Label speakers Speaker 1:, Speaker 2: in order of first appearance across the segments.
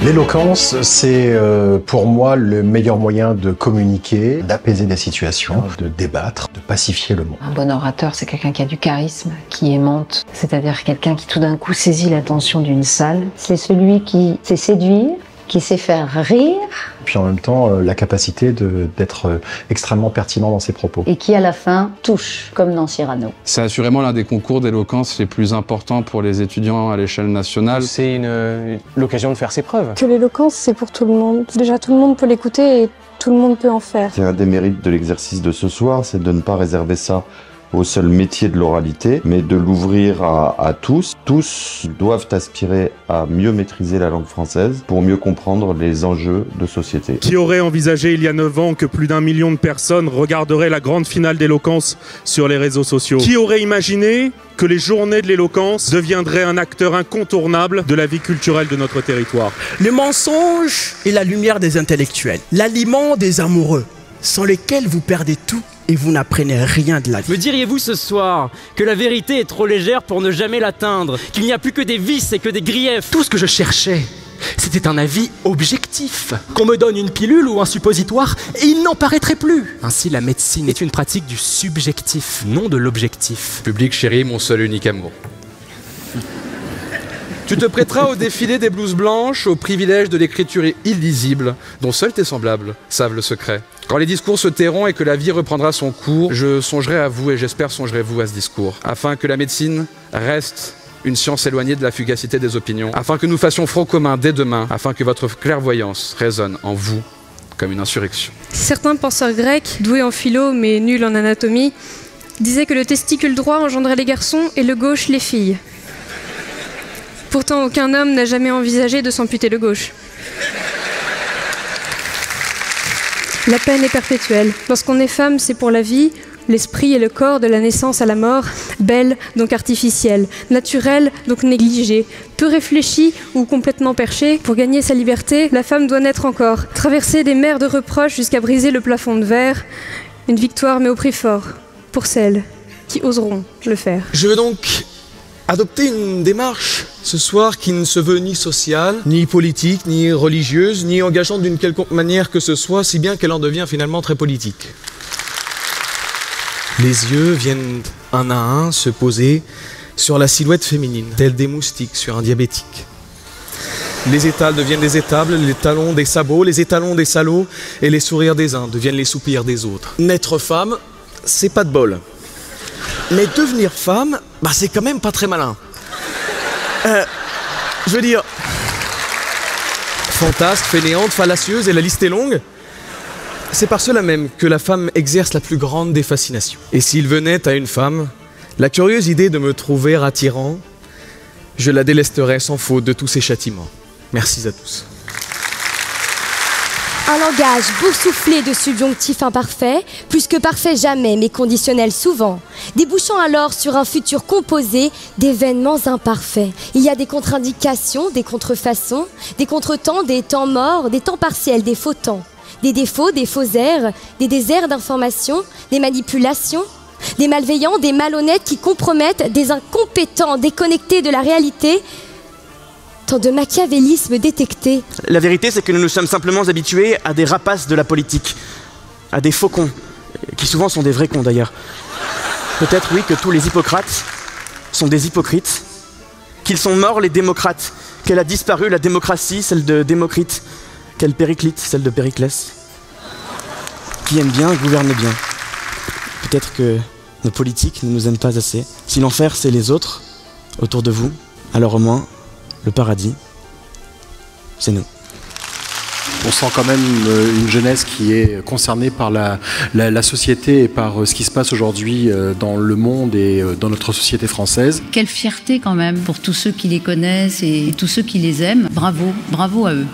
Speaker 1: L'éloquence, c'est pour moi le meilleur moyen de communiquer, d'apaiser des situations, de débattre, de pacifier le monde.
Speaker 2: Un bon orateur, c'est quelqu'un qui a du charisme, qui aimante, c'est-à-dire quelqu'un qui tout d'un coup saisit l'attention d'une salle.
Speaker 3: C'est celui qui sait séduire, qui sait faire rire.
Speaker 1: Puis en même temps, la capacité d'être extrêmement pertinent dans ses propos.
Speaker 3: Et qui à la fin touche, comme dans Cyrano.
Speaker 4: C'est assurément l'un des concours d'éloquence les plus importants pour les étudiants à l'échelle nationale.
Speaker 5: C'est l'occasion de faire ses preuves.
Speaker 6: Que l'éloquence, c'est pour tout le monde. Déjà, tout le monde peut l'écouter et tout le monde peut en faire.
Speaker 7: C'est un des mérites de l'exercice de ce soir, c'est de ne pas réserver ça au seul métier de l'oralité, mais de l'ouvrir à tous. Tous doivent aspirer à mieux maîtriser la langue française pour mieux comprendre les enjeux de société.
Speaker 8: Qui aurait envisagé il y a 9 ans que plus d'1 million de personnes regarderaient la grande finale d'éloquence sur les réseaux sociaux? Qui aurait imaginé que les journées de l'éloquence deviendraient un acteur incontournable de la vie culturelle de notre territoire?
Speaker 9: Le mensonge est la lumière des intellectuels, l'aliment des amoureux, sans lesquels vous perdez tout et vous n'apprenez rien de la vie.
Speaker 10: Me diriez-vous ce soir que la vérité est trop légère pour ne jamais l'atteindre, qu'il n'y a plus que des vices et que des griefs?
Speaker 9: Tout ce que je cherchais, c'était un avis objectif. Qu'on me donne une pilule ou un suppositoire et il n'en paraîtrait plus. Ainsi, la médecine est une pratique du subjectif, non de l'objectif.
Speaker 4: Public chéri, mon seul unique amour. Tu te prêteras au défilé des blouses blanches, au privilège de l'écriture illisible, dont seuls tes semblables savent le secret. Quand les discours se tairont et que la vie reprendra son cours, je songerai à vous et j'espère songerez-vous à ce discours, afin que la médecine reste une science éloignée de la fugacité des opinions, afin que nous fassions front commun dès demain, afin que votre clairvoyance résonne en vous comme une insurrection.
Speaker 6: Certains penseurs grecs, doués en philo mais nuls en anatomie, disaient que le testicule droit engendrait les garçons et le gauche les filles. Pourtant, aucun homme n'a jamais envisagé de s'amputer le gauche. La peine est perpétuelle. Lorsqu'on est femme, c'est pour la vie, l'esprit et le corps de la naissance à la mort, belle, donc artificielle, naturelle, donc négligée, peu réfléchie ou complètement perchée. Pour gagner sa liberté, la femme doit naître encore, traverser des mers de reproches jusqu'à briser le plafond de verre. Une victoire mais au prix fort, pour celles qui oseront le faire.
Speaker 9: Je veux donc adopter une démarche ce soir qui ne se veut ni sociale, ni politique, ni religieuse, ni engageante d'une quelconque manière que ce soit, si bien qu'elle en devient finalement très politique. Les yeux viennent un à un se poser sur la silhouette féminine, tels des moustiques sur un diabétique. Les étals deviennent des étables, les talons des sabots, les étalons des salauds, et les sourires des uns deviennent les soupirs des autres. Naître femme, c'est pas de bol. Mais devenir femme, c'est quand même pas très malin. Je veux dire, fantasque, fainéante, fallacieuse, et la liste est longue. C'est par cela même que la femme exerce la plus grande des fascinations. Et s'il venait à une femme la curieuse idée de me trouver attirant, je la délesterais sans faute de tous ses châtiments. Merci à tous.
Speaker 11: Un langage boursouflé de subjonctifs imparfaits, plus que parfait jamais, mais conditionnel souvent, débouchant alors sur un futur composé d'événements imparfaits. Il y a des contre-indications, des contrefaçons, des contretemps, des temps morts, des temps partiels, des faux temps, des défauts, des faux airs, des déserts d'informations, des manipulations, des malveillants, des malhonnêtes qui compromettent, des incompétents déconnectés de la réalité, tant de machiavélisme détecté.
Speaker 12: La vérité, c'est que nous nous sommes simplement habitués à des rapaces de la politique, à des faucons, qui souvent sont des vrais cons d'ailleurs. Peut-être, oui, que tous les Hippocrates sont des hypocrites, qu'ils sont morts les démocrates, qu'elle a disparu la démocratie, celle de Démocrite, qu'elle Périclite, celle de Périclès. Qui aime bien, gouverne bien. Peut-être que nos politiques ne nous aiment pas assez. Si l'enfer, c'est les autres, autour de vous, alors au moins, le paradis, c'est nous.
Speaker 1: On sent quand même une jeunesse qui est concernée par la société et par ce qui se passe aujourd'hui dans le monde et dans notre société française.
Speaker 2: Quelle fierté quand même pour tous ceux qui les connaissent et tous ceux qui les aiment. Bravo, bravo à eux.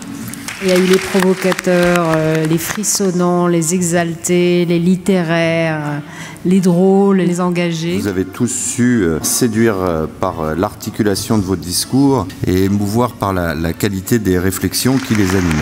Speaker 3: Il y a eu les provocateurs, les frissonnants, les exaltés, les littéraires, les drôles, les engagés.
Speaker 7: Vous avez tous su séduire par l'articulation de votre discours et émouvoir par la qualité des réflexions qui les animaient.